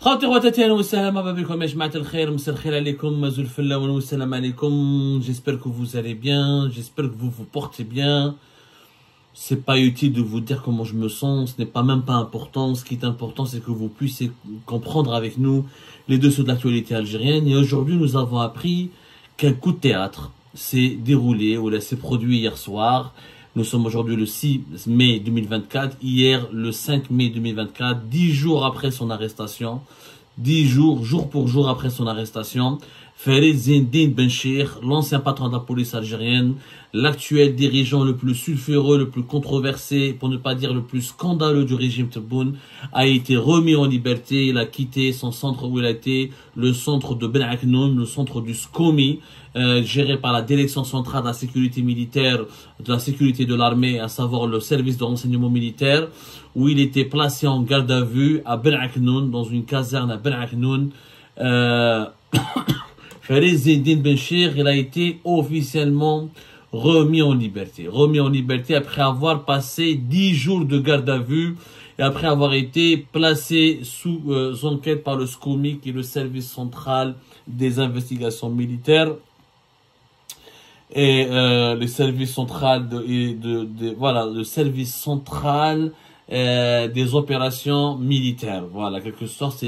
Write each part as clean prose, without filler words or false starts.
خواتي خواتاتي اهلا وسهلا مرحبا بكم يا جماعة الخير مساء الخير عليكم مازال الفلا والسلام عليكم. J'espère que vous allez bien, j'espère que vous vous portez bien. C'est pas utile de vous dire comment je me sens, ce n'est pas même pas important. Ce qui est important, c'est que vous puissiez comprendre avec nous les dessous de l'actualité algérienne. Et aujourd'hui, nous avons appris qu'un coup de théâtre s'est déroulé, ou là s'est produit hier soir. Nous sommes aujourd'hui le 6 mai 2024, hier le 5 mai 2024, 10 jours après son arrestation, 10 jours, jour pour jour après son arrestation, Farid Zinedine Benchir, l'ancien patron de la police algérienne, l'actuel dirigeant le plus sulfureux, le plus controversé, pour ne pas dire le plus scandaleux du régime Tebboune, a été remis en liberté. Il a quitté son centre où il a été, le centre de Ben Aknoun, le centre du SCOMI, géré par la Direction centrale de la sécurité militaire, de la sécurité de l'armée, à savoir le service de renseignement militaire, où il était placé en garde à vue à Ben Aknoun, dans une caserne à Ben Aknoun. Farid Zinedine Benchir, il a été officiellement remis en liberté. Remis en liberté après avoir passé 10 jours de garde à vue et après avoir été placé sous enquête par le SCOMI, qui est le service central des investigations militaires. Et le service central voilà, le service central des opérations militaires. Voilà, quelque sorte,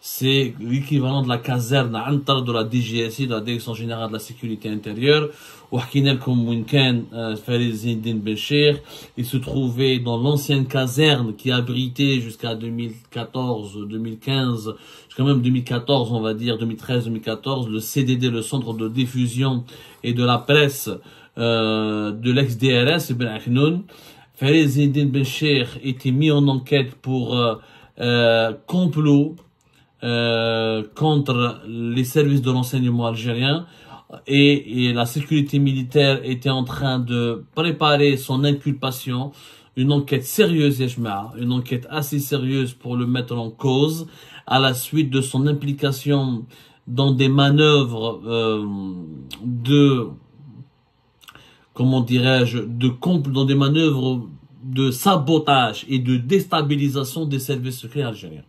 c'est l'équivalent de la caserne de la DGSI, de la Direction générale de la sécurité intérieure. Farid Zinedine Benchir, il se trouvait dans l'ancienne caserne qui abritait jusqu'à 2014, 2015, jusqu'à même 2014, on va dire, 2013, 2014, le CDD, le centre de diffusion et de la presse de l'ex-DRS, Ben Aknoun. Farid Zinedine Benchir était mis en enquête pour complot contre les services de renseignement algériens, et la sécurité militaire était en train de préparer son inculpation, une enquête sérieuse, une enquête assez sérieuse pour le mettre en cause à la suite de son implication dans des manœuvres comment dirais-je, dans des manœuvres de sabotage et de déstabilisation des services secrets algériens.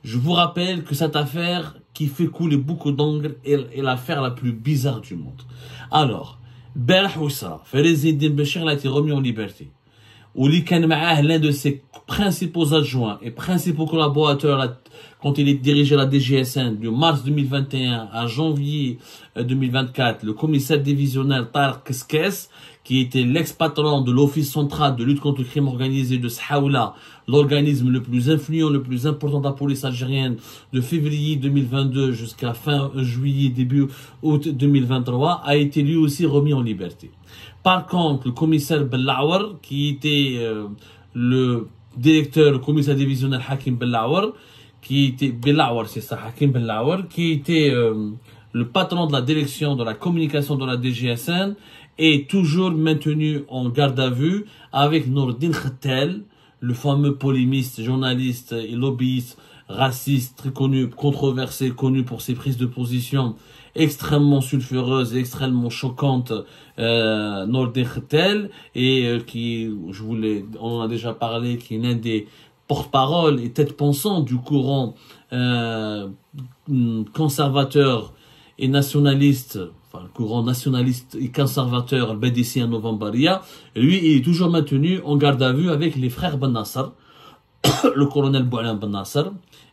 Je vous rappelle que cette affaire qui fait couler beaucoup d'encre est l'affaire la plus bizarre du monde. Alors, Farid Zinedine Benchir a été remis en liberté. L'un de ses principaux adjoints et principaux collaborateurs quand il est dirigé la DGSN de mars 2021 à janvier 2024, le commissaire divisionnaire Tarek Keskes, qui était l'ex-patron de l'Office central de lutte contre le crime organisé de Sahaoula, l'organisme le plus influent, le plus important de la police algérienne, de février 2022 jusqu'à fin juillet, début août 2023, a été lui aussi remis en liberté. Par contre, le commissaire Bellawar, qui était le directeur, le commissaire divisionnaire Hakim Bellawar, qui était Hakim Bellawar, qui était le patron de la direction de la communication de la DGSN, est toujours maintenu en garde à vue avec Nourdine Khattel, le fameux polémiste, journaliste et lobbyiste raciste, très connu, controversé, connu pour ses prises de position extrêmement sulfureuses et extrêmement choquantes, Nourdine Khattel, et on en a déjà parlé, qui est l'un des porte-parole et tête pensante du courant conservateur et nationaliste, le courant nationaliste et conservateur al-Badissi à Novembaria. Lui, il est toujours maintenu en garde à vue avec les frères Ben Nasser, le colonel Boualem Ben Nasser,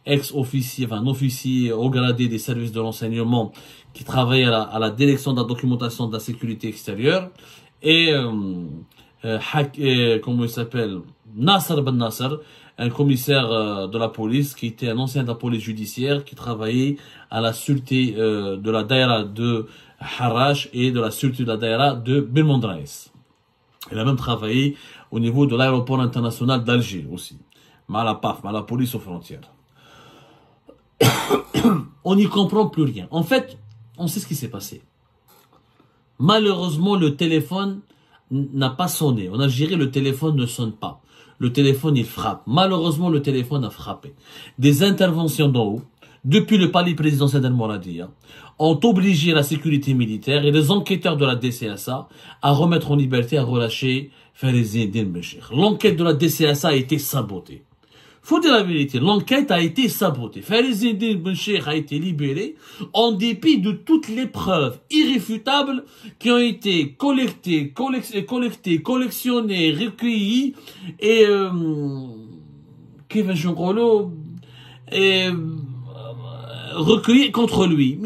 ex-officier, un officier haut gradé des services de renseignement qui travaillait à la direction de la documentation de la sécurité extérieure, et comment il s'appelle, Nasser Ben Nasser, un commissaire de la police qui était un ancien de la police judiciaire qui travaillait à la sûreté de la daïra de Harash et de la sûreté de la daïra de Belmondraïs. Il a même travaillé au niveau de l'aéroport international d'Alger aussi, à la PAF, à la police aux frontières. On n'y comprend plus rien. En fait, on sait ce qui s'est passé. Malheureusement, le téléphone n'a pas sonné. En Algérie, le téléphone ne sonne pas. Le téléphone, il frappe. Malheureusement, le téléphone a frappé. Des interventions d'en haut, depuis le palais présidentiel d'Al-Mouradia, ont obligé la sécurité militaire et les enquêteurs de la DCSA à remettre en liberté, à relâcher Farid Zinedine Benchir. L'enquête de la DCSA a été sabotée. Faut dire la vérité, l'enquête a été sabotée. Farid Eddine Benchir a été libéré en dépit de toutes les preuves irréfutables qui ont été collectées, collectionnées, recueillies et recueillies contre lui.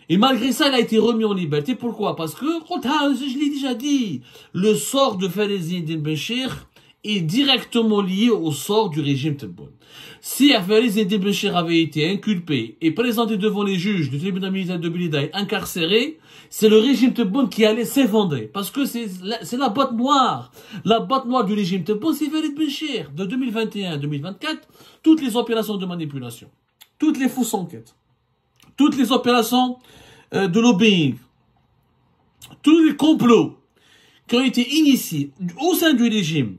Et malgré ça, il a été remis en liberté. Pourquoi? Parce que, je l'ai déjà dit, le sort de Farid Eddine Benchir est directement lié au sort du régime Tebboune. Si Farid Eddine Benchir avait été inculpé et présenté devant les juges du tribunal militaire de Blida incarcéré, c'est le régime Tebboune qui allait s'effondrer. Parce que c'est la boîte noire. La boîte noire du régime Tebboune, c'est Farid Benchir. De 2021 à 2024, toutes les opérations de manipulation, toutes les fausses enquêtes, toutes les opérations de lobbying, tous les complots qui ont été initiés au sein du régime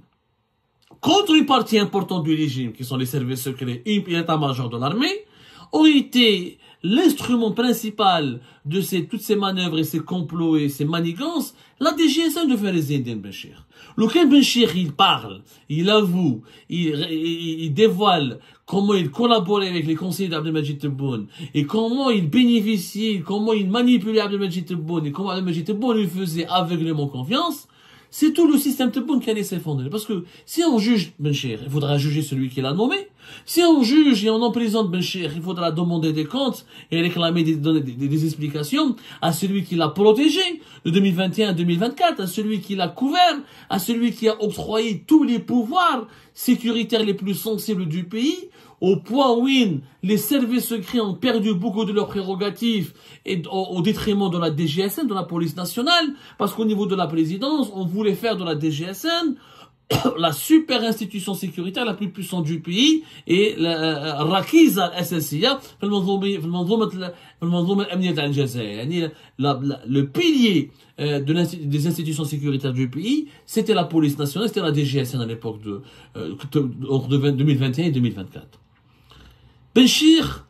contre une partie importante du régime, qui sont les services secrets et l'état-major de l'armée, ont été l'instrument principal de toutes ces manœuvres et ces complots et ces manigances, la DGSN de Farid Eddine Benchir. Lequel Benchir, il parle, il avoue, il dévoile comment il collaborait avec les conseillers d'Abdelmajid Tebboune et comment il bénéficiait, comment il manipulait Abdelmajid Tebboune et comment Abdelmajid Tebboune lui faisait aveuglément confiance. C'est tout le système Tebboune qui allait s'effondrer. Parce que si on juge Benchir, il faudra juger celui qui l'a nommé. Si on juge et on emprisonne Benchir, il faudra demander des comptes et réclamer des explications à celui qui l'a protégé de 2021 à 2024, à celui qui l'a couvert, à celui qui a octroyé tous les pouvoirs sécuritaires les plus sensibles du pays, au point où les services secrets ont perdu beaucoup de leurs prérogatives et au détriment de la DGSN, de la police nationale, parce qu'au niveau de la présidence, on voulait faire de la DGSN la super institution sécuritaire la plus puissante du pays et الركيزة الأساسية في المنظومة الأمنية تاع الجزائر. يعني le pilier des institutions sécuritaires du pays, c'était la police nationale, c'était la DGSN à l'époque de 2021 et 2024. Benchir,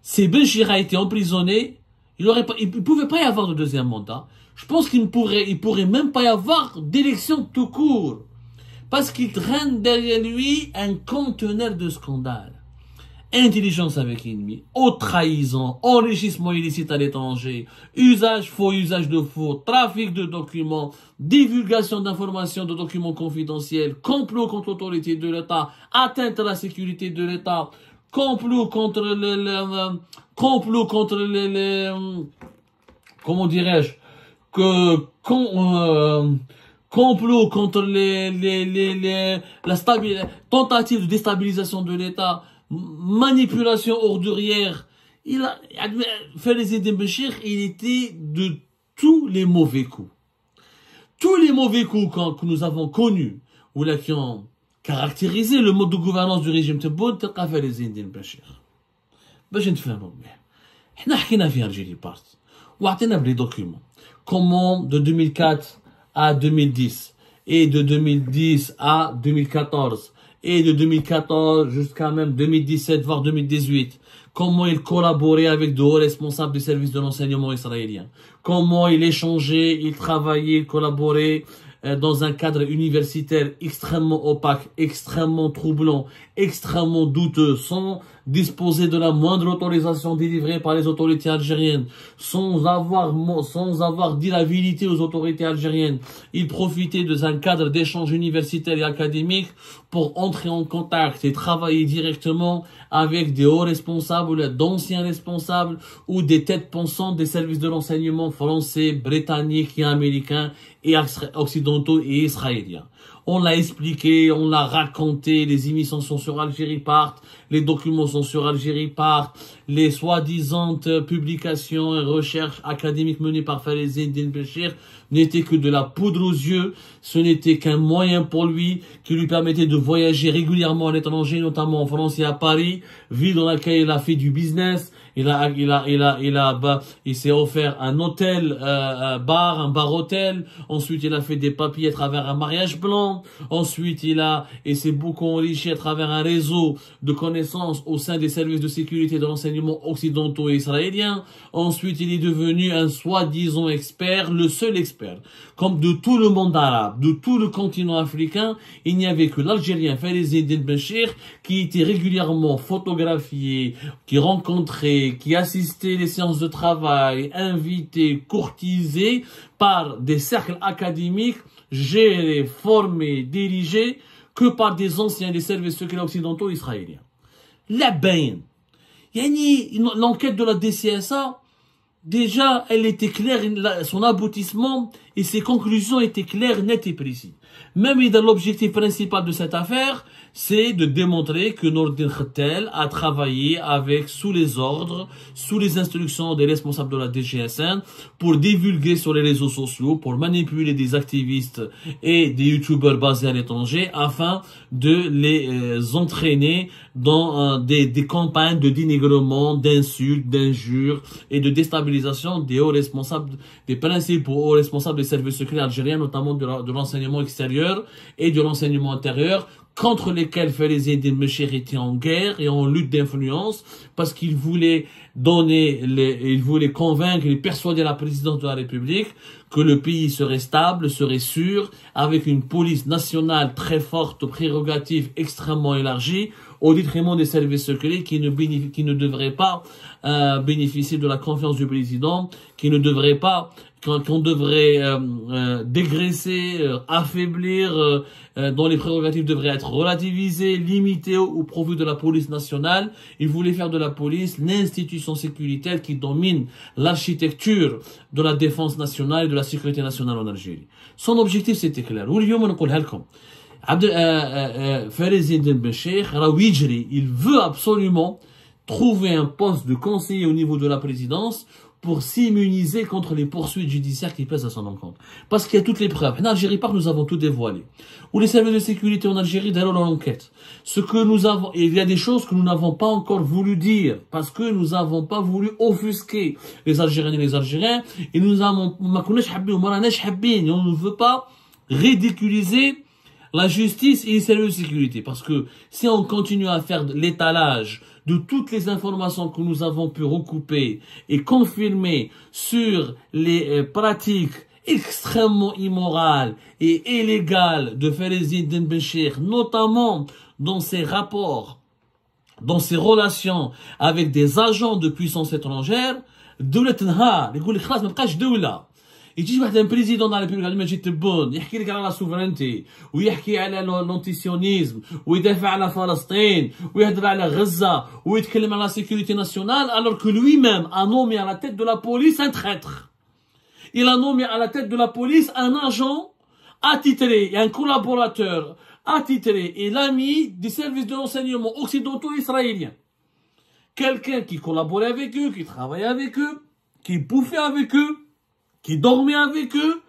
si Benchir a été emprisonné, il ne pouvait pas y avoir de deuxième mandat. Je pense qu'il pourrait même pas y avoir d'élection tout court. Parce qu'il traîne derrière lui un conteneur de scandales. Intelligence avec ennemi, haute trahison, enrichissement illicite à l'étranger, faux usage de faux, trafic de documents, divulgation d'informations de documents confidentiels, complot contre l'autorité de l'État, atteinte à la sécurité de l'État, complot contre comment dirais-je, complot contre la tentative de déstabilisation de l'État, manipulation ordurière. Farid Eddine Benchir, il était de tous les mauvais coups. Tous les mauvais coups que nous avons connus, ou là qui ont caractérisé le mode de gouvernance du régime Tebboune, تلقى Farid Eddine Benchir. باش نتفاهموا مليح. حنا حكينا فيها الجيري بارت. وعطينا بلي دوكيومون. Comment de 2004 à 2010 et de 2010 à 2014 et de 2014 jusqu'à même 2017 voire 2018, comment il collaborait avec de hauts responsables des services de l'enseignement israélien, comment il échangeait, il travaillait, il collaborait dans un cadre universitaire extrêmement opaque, extrêmement troublant, extrêmement douteux, sans disposer de la moindre autorisation délivrée par les autorités algériennes, sans avoir dit la vérité aux autorités algériennes. Il profitait d'un cadre d'échange universitaire et académique pour entrer en contact et travailler directement avec des hauts responsables, d'anciens responsables ou des têtes pensantes des services de l'enseignement français, britanniques et américains et occidentaux et israéliens. On l'a expliqué, on l'a raconté, les émissions sont sur Algérie Part, les documents sont sur Algérie Part, les soi-disant publications et recherches académiques menées par Farid Eddine Benchir n'étaient que de la poudre aux yeux, ce n'était qu'un moyen pour lui qui lui permettait de voyager régulièrement à l'étranger, notamment en France et à Paris, ville dans laquelle il a fait du business. Il s'est offert un hôtel, un bar hôtel. Ensuite, il a fait des papiers à travers un mariage blanc. l'Iran. Ensuite, il s'est beaucoup enrichi à travers un réseau de connaissances au sein des services de sécurité de renseignement occidentaux et israéliens. Ensuite, il est devenu un soi-disant expert, le seul expert. Comme de tout le monde arabe, de tout le continent africain, il n'y avait que l'Algérien Farid Eddine Benchir qui était régulièrement photographié, qui rencontrait, qui assistait les séances de travail, invité, courtisé par des cercles académiques gérés, formés, dirigés que par des anciens des services secrets occidentaux israéliens. La bain. L'enquête de la DCSA, déjà, elle était claire, son aboutissement et ses conclusions étaient claires, nettes et précises. Même dans l'objectif principal de cette affaire, c'est de démontrer que Nourdine Khattel a travaillé sous les ordres, sous les instructions des responsables de la DGSN pour divulguer sur les réseaux sociaux, pour manipuler des activistes et des youtubeurs basés à l'étranger afin de les entraîner dans des campagnes de dénigrement, d'insultes, d'injures et de déstabilisation des hauts responsables, des principaux hauts responsables des services secrets algériens, notamment de l'enseignement extérieur et de l'enseignement intérieur, contre lesquels Farid Eddine Benchir était en guerre et en lutte d'influence parce qu'il voulait convaincre et persuader la présidente de la République que le pays serait stable, serait sûr, avec une police nationale très forte, prérogatives extrêmement élargies, au détriment des services secrets qui ne devraient pas bénéficier de la confiance du président, qu'on devrait dégraisser, affaiblir, dont les prérogatives devraient être relativisées, limitées au profit de la police nationale. Il voulait faire de la police l'institution sécuritaire qui domine l'architecture de la défense nationale et de la sécurité nationale en Algérie. Son objectif, c'était clair. Farid Eddine Benchir, il veut absolument trouver un poste de conseiller au niveau de la présidence pour s'immuniser contre les poursuites judiciaires qui pèsent à son encontre. Parce qu'il y a toutes les preuves. En Algérie, nous avons tout dévoilé. Ou les services de sécurité en Algérie, d'ailleurs, l'enquête. Il y a des choses que nous n'avons pas encore voulu dire, parce que nous n'avons pas voulu offusquer les Algériennes et les Algériens, et on ne veut pas ridiculiser la justice et les services de sécurité. Parce que si on continue à faire l'étalage de toutes les informations que nous avons pu recouper et confirmer sur les pratiques extrêmement immorales et illégales de Farid Eddine Benchir, notamment dans ses rapports, dans ses relations avec des agents de puissance étrangère, يجي واحد ان بريزيدون دو لا ريبوبليك على مجيد تبون يحكي لك على لا سوفرينتي ويحكي على لونتيسيونيزم ويدافع على فلسطين ويهضر على غزه ويتكلم على لا سيكوريتي ناسيونال alors que lui-même a nommé à la tête de la police un traître. Il a nommé à la tête de la police un agent attitré et un collaborateur attitré et l'ami des services de renseignement occidentaux israéliens. Quelqu'un qui collaborait avec eux, qui travaillait avec eux, qui bouffait avec eux, qui dormait avec eux,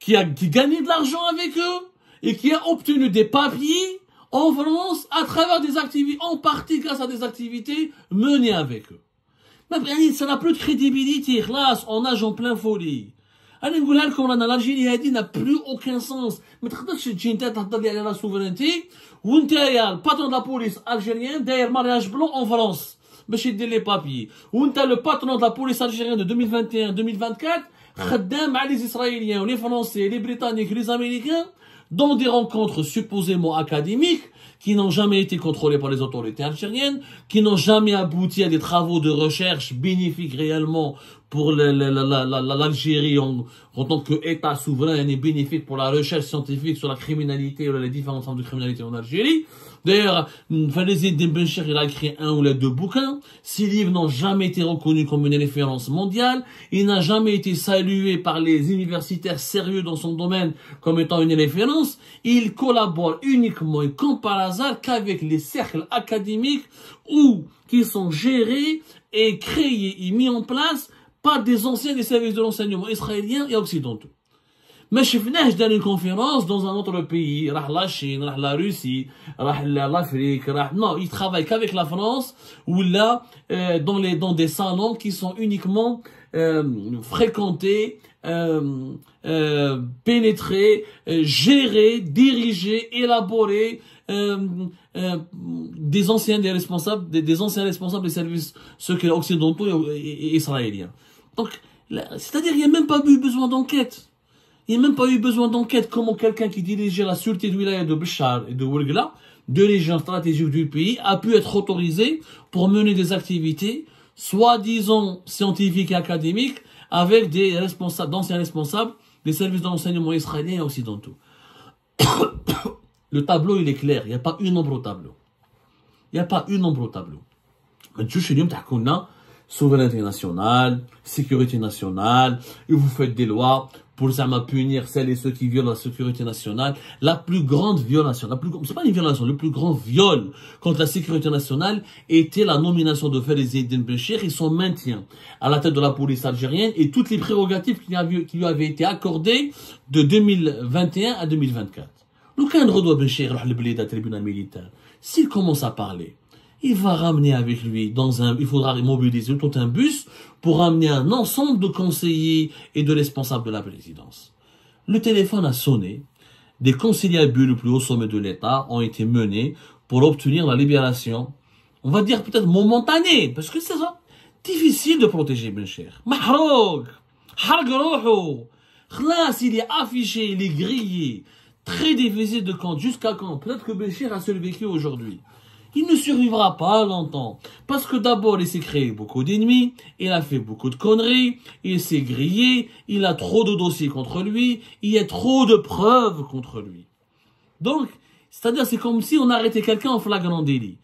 qui gagnait de l'argent avec eux, et qui a obtenu des papiers en France à travers des activités, en partie grâce à des activités menées avec eux. Mais ça n'a plus de crédibilité, on nage en plein folie. أنا نقولها لكم رانا l'Algérie هذه n'a plus aucun sens. ما تقدرش تجي انت تهضر لي على لا سوفرينتي وانت يا الباترون دو لا بوليس الجيريان داير مارياج بلون en France باش يدير لي بابيي وانت لو باترون دو لا بوليس الجيريان de 2021-2024 خدام مع les Israéliens ou les Français, les Britanniques, les Américains dans des rencontres supposément académiques qui n'ont jamais été contrôlés par les autorités algériennes, qui n'ont jamais abouti à des travaux de recherche bénéfiques réellement pour l'Algérie en tant qu'État souverain et bénéfique pour la recherche scientifique sur la criminalité ou les différentes formes de criminalité en Algérie. D'ailleurs, Farid Eddine Benchir, il a écrit un ou les deux bouquins. Ces livres n'ont jamais été reconnus comme une référence mondiale. Il n'a jamais été salué par les universitaires sérieux dans son domaine comme étant une référence. Il collabore uniquement et comme par hasard qu'avec les cercles académiques qui sont gérés et créés et mis en place par des anciens des services de renseignement israéliens et occidentaux. Mais je venais dans une conférence dans un autre pays, la Chine, la Russie, l'Afrique, non, ils travaillent qu'avec la France ou là dans des salons qui sont uniquement fréquentés pénétrer, gérer, diriger, élaborer des anciens responsables des services secrets occidentaux et israéliens. Donc, c'est-à-dire il n'y a même pas eu besoin d'enquête. Il n'y a même pas eu besoin d'enquête. Comment quelqu'un qui dirigeait la sûreté de wilaya de Béchar et de Ouergla, deux régions stratégiques du pays, a pu être autorisé pour mener des activités soi-disant scientifiques et académiques avec des responsables, d'anciens responsables des services d'enseignement israéliens et occidentaux. Le tableau, il est clair. Il n'y a pas une ombre au tableau. Il n'y a pas une ombre au tableau. Souveraineté nationale, sécurité nationale, et vous faites des lois pour punir celles et ceux qui violent la sécurité nationale. La plus grande violation, c'est pas une violation, le plus grand viol contre la sécurité nationale était la nomination de Fayez Eddine Benchir et son maintien à la tête de la police algérienne et toutes les prérogatives qui lui avaient été accordées de 2021 à 2024. Le cadre de Benchir, le tribunal militaire, s'il commence à parler, il va ramener avec lui il faudra mobiliser tout un bus pour ramener un ensemble de conseillers et de responsables de la présidence. Le téléphone a sonné, des conseillers abus le plus haut sommet de l'État ont été menés pour obtenir la libération, on va dire peut-être momentanée, parce que c'est difficile de protéger Benchir. Mahrouk, harg rohou, khlas, il est affiché, il est grillé, très difficile de compte, jusqu'à quand? Peut-être que Benchir a survécu aujourd'hui. Il ne survivra pas longtemps. Parce que d'abord, il s'est créé beaucoup d'ennemis, il a fait beaucoup de conneries, il s'est grillé, il a trop de dossiers contre lui, il y a trop de preuves contre lui. Donc, c'est-à-dire, c'est comme si on arrêtait quelqu'un en flagrant délit.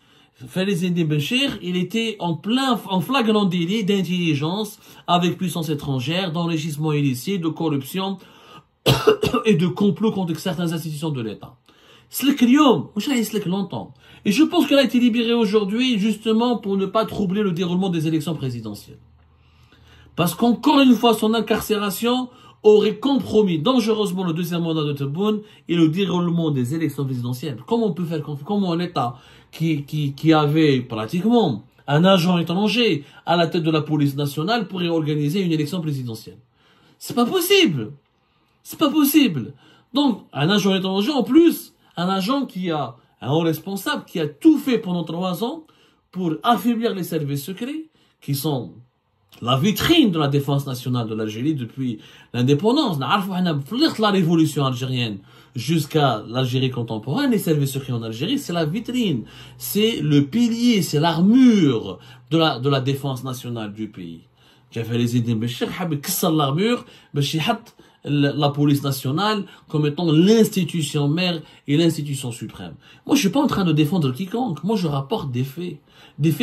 Fayez Eddine Benchir, il était en flagrant délit d'intelligence avec puissance étrangère, d'enrichissement illicite, de corruption et de complot contre certaines institutions de l'État. Slek Lyon, Slek longtemps. Et je pense qu'elle a été libérée aujourd'hui justement pour ne pas troubler le déroulement des élections présidentielles. Parce qu'encore une fois, son incarcération aurait compromis dangereusement le deuxième mandat de Tebboune et le déroulement des élections présidentielles. Comment on peut faire confiance? Comment l'État qui avait pratiquement un agent étranger à la tête de la police nationale pourrait organiser une élection présidentielle? C'est pas possible. C'est pas possible. Donc, un agent étranger en plus, un agent qui a un haut responsable qui a tout fait pendant 3 ans pour affaiblir les services secrets, qui sont la vitrine de la défense nationale de l'Algérie depuis l'indépendance. La révolution algérienne jusqu'à l'Algérie contemporaine, les services secrets en Algérie, c'est la vitrine, c'est le pilier, c'est l'armure de la défense nationale du pays. Fayez Eddine Benchir حاب يكسر l'armure باش يحط la police nationale comme étant l'institution mère et l'institution suprême. Moi, je suis pas en train de défendre quiconque. Moi, je rapporte des faits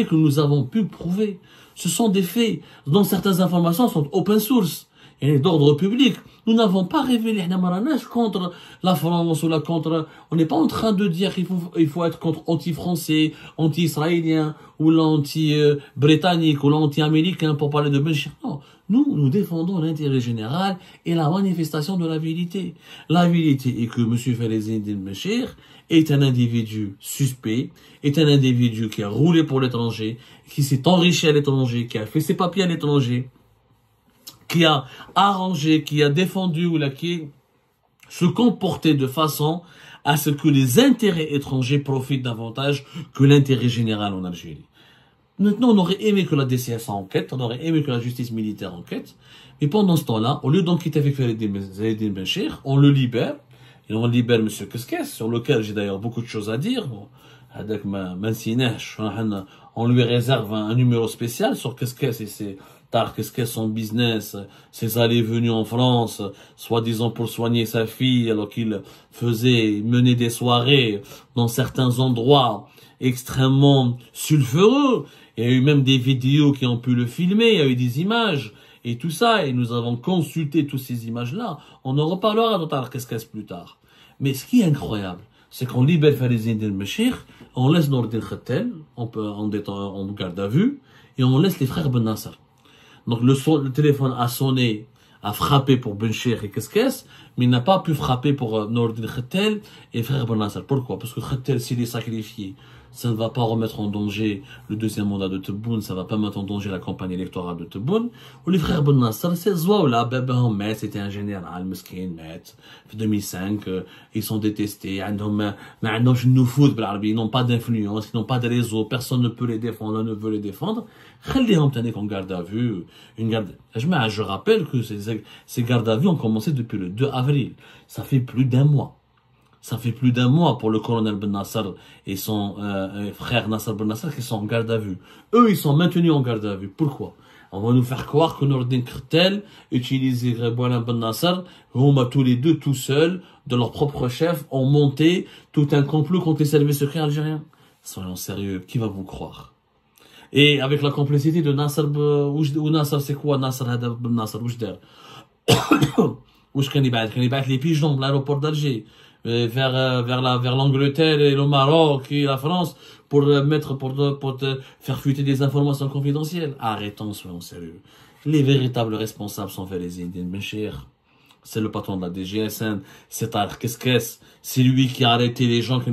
que nous avons pu prouver. Ce sont des faits dont certaines informations sont open source et d'ordre public. Nous n'avons pas révélé contre la France ou contre. On n'est pas en train de dire qu'il faut être contre anti-français, anti-israélien ou l'anti-britannique ou l'anti-américain pour parler de Benchir. Non. Nous défendons l'intérêt général et la manifestation de la vérité. La vérité est que M. Fayez Eddine Benchir est un individu suspect, est un individu qui a roulé pour l'étranger, qui s'est enrichi à l'étranger, qui a fait ses papiers à l'étranger, qui a arrangé, qui a défendu ou qui se comportait de façon à ce que les intérêts étrangers profitent davantage que l'intérêt général en Algérie. Maintenant, on aurait aimé que la DCS enquête, on aurait aimé que la justice militaire enquête, mais pendant ce temps-là, au lieu d'enquêter avec Fayez Eddine Benchir, on le libère, et on libère M. Keskes, sur lequel j'ai d'ailleurs beaucoup de choses à dire. On lui réserve un numéro spécial sur Keskes et ses Keskes, son business, ses allées et venues en France, soi-disant pour soigner sa fille, alors qu'il menait des soirées dans certains endroits extrêmement sulfureux. Il y a eu même des vidéos qui ont pu le filmer, il y a eu des images et tout ça, et nous avons consulté toutes ces images-là. On en reparlera d'autres Keskes plus tard. Mais ce qui est incroyable, c'est qu'on libère Fayez Eddine Benchir, on laisse Nourdine Khattel en garde à vue, et on laisse les frères Ben Nasser. Donc le téléphone a sonné, a frappé pour Benchir et Keskes, mais il n'a pas pu frapper pour Nourdine Khattel et frère Ben Nasser. Pourquoi? Parce que Khattel, s'il est sacrifié, ça ne va pas remettre en danger le deuxième mandat de Tebboune, ça ne va pas mettre en danger la campagne électorale de Tebboune. Ou les frères Ben Nasser, c'est Zouaoula, Babahom Met, c'était un général, Meskin Met, en 2005, ils sont détestés, ils n'ont pas d'influence, ils n'ont pas de réseau, personne ne peut les défendre, ne veut les défendre. En garde à vue, je rappelle que ces gardes à vue ont commencé depuis le 2 avril. Ça fait plus d'un mois. Ça fait plus d'un mois pour le colonel Ben Nasser et son frère Nasser Ben Nasser qui sont en garde à vue. Eux, ils sont maintenus en garde à vue. Pourquoi? On va nous faire croire que Nordin Krtel utilisait Ben Nasser, tous les deux, tout seuls, de leur propre chef, ont monté tout un complot contre les services secrets algériens. Soyons sérieux, qui va vous croire? Et avec la complicité de Nasser, ou Nasser, c'est quoi Nasser Ben Nasser, Ouch كان يبعث les pigeons de l'aéroport d'Alger vers l'Angleterre et le Maroc et la France pour te faire fuiter des informations confidentielles. Arrêtons, soyons sérieux. Les véritables responsables sont fait les Indiens Benchir. C'est le patron de la DGSN, c'est Tarek Keskes, c'est lui qui a arrêté les gens qui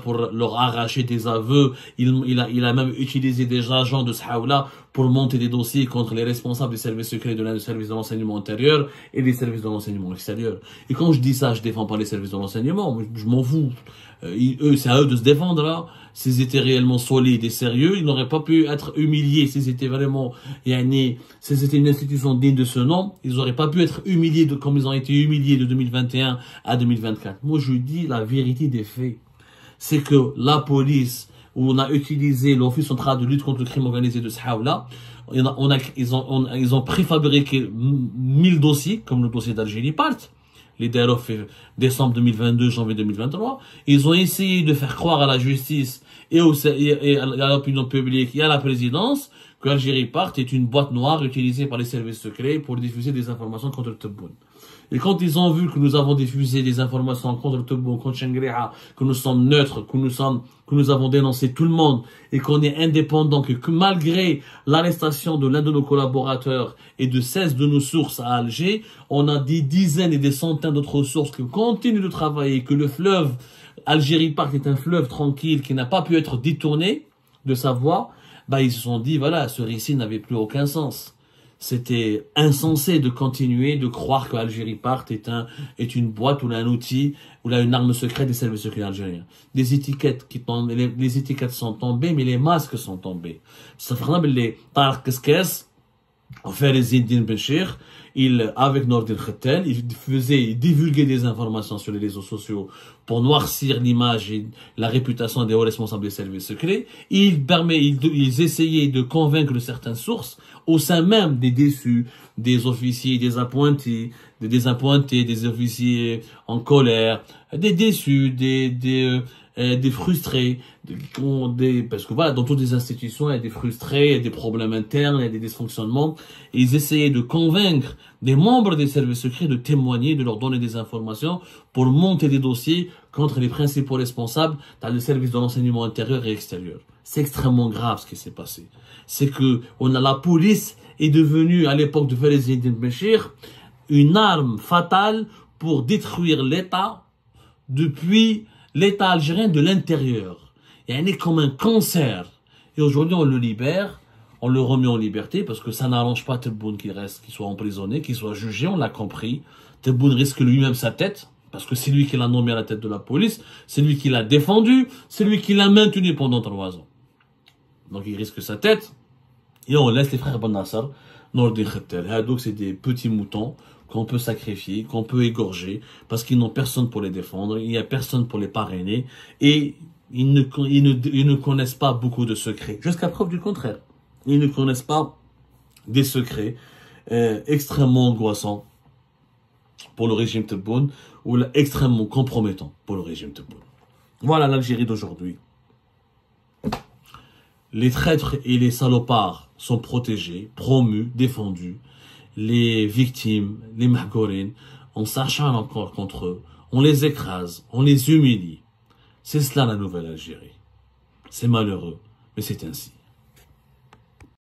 pour leur arracher des aveux. Il a même utilisé des agents de Sahaoula pour monter des dossiers contre les responsables des services secrets de service de l'enseignement intérieur et des services de l'enseignement extérieur. Et quand je dis ça, je défends pas les services de l'enseignement, je m'en fous. C'est à eux de se défendre là. S'ils étaient réellement solides et sérieux, ils n'auraient pas pu être humiliés. S'ils étaient vraiment, s'ils étaient une institution digne de ce nom, ils n'auraient pas pu être humiliés comme ils ont été humiliés de 2021 à 2024. Moi, je dis la vérité des faits. C'est que la police, où on a utilisé l'Office central de lutte contre le crime organisé de Sahaoula, ils ont préfabriqué 1000 dossiers, comme le dossier d'Algérie Part. Les DROF décembre 2022, janvier 2023, ils ont essayé de faire croire à la justice et à l'opinion publique et à la présidence que Algérie Part est une boîte noire utilisée par les services secrets pour diffuser des informations contre Tebboune. Et quand ils ont vu que nous avons diffusé des informations contre Tebboune, contre Chengriha, que nous sommes neutres, que nous avons dénoncé tout le monde et qu'on est indépendant, que malgré l'arrestation de l'un de nos collaborateurs et de 16 de nos sources à Alger, on a des dizaines et des centaines d'autres sources qui continuent de travailler, que le fleuve Algérie Part est un fleuve tranquille qui n'a pas pu être détourné de sa voie, ils se sont dit, voilà, ce récit n'avait plus aucun sens. C'était insensé de continuer de croire que Algérie Part est une boîte ou un outil ou une arme secrète des services secrets algériens. Des étiquettes les étiquettes sont tombées, mais les masques sont tombés. Ça fait les Tarek Keskes, on fait les Indiens Benchir, avec Nordin Khettel, il divulguait des informations sur les réseaux sociaux pour noircir l'image et la réputation des hauts responsables des services secrets. Ils essayaient de convaincre certaines sources au sein même des déçus, des officiers, des appointés, des officiers en colère, des déçus, des frustrés, parce que voilà, dans toutes les institutions, il y a des frustrés, il y a des problèmes internes, il y a des dysfonctionnements. Et ils essayaient de convaincre des membres des services secrets de témoigner, de leur donner des informations pour monter des dossiers contre les principaux responsables dans le service de l'enseignement intérieur et extérieur. C'est extrêmement grave ce qui s'est passé. C'est que la police est devenue, à l'époque de Félix Benchir, une arme fatale pour détruire l'État depuis l'État algérien de l'intérieur. Il est comme un cancer. Et aujourd'hui, on le libère, on le remet en liberté parce que ça n'arrange pas Tebboune qu'il soit emprisonné, qu'il soit jugé, on l'a compris. Tebboune risque lui-même sa tête parce que c'est lui qui l'a nommé à la tête de la police, c'est lui qui l'a défendu, c'est lui qui l'a maintenu pendant 3 ans. Donc il risque sa tête et on laisse les frères Ben Nasser, Nordin Khettel. Donc c'est des petits moutons qu'on peut sacrifier, qu'on peut égorger, parce qu'ils n'ont personne pour les défendre, il n'y a personne pour les parrainer, et ils ne connaissent pas beaucoup de secrets, jusqu'à preuve du contraire. Ils ne connaissent pas des secrets extrêmement angoissants pour le régime Tebboune, ou extrêmement compromettants pour le régime Tebboune. Voilà l'Algérie d'aujourd'hui. Les traîtres et les salopards sont protégés, promus, défendus. Les victimes, les mahgourines, on s'acharne encore contre eux, on les écrase, on les humilie. C'est cela la nouvelle Algérie. C'est malheureux, mais c'est ainsi.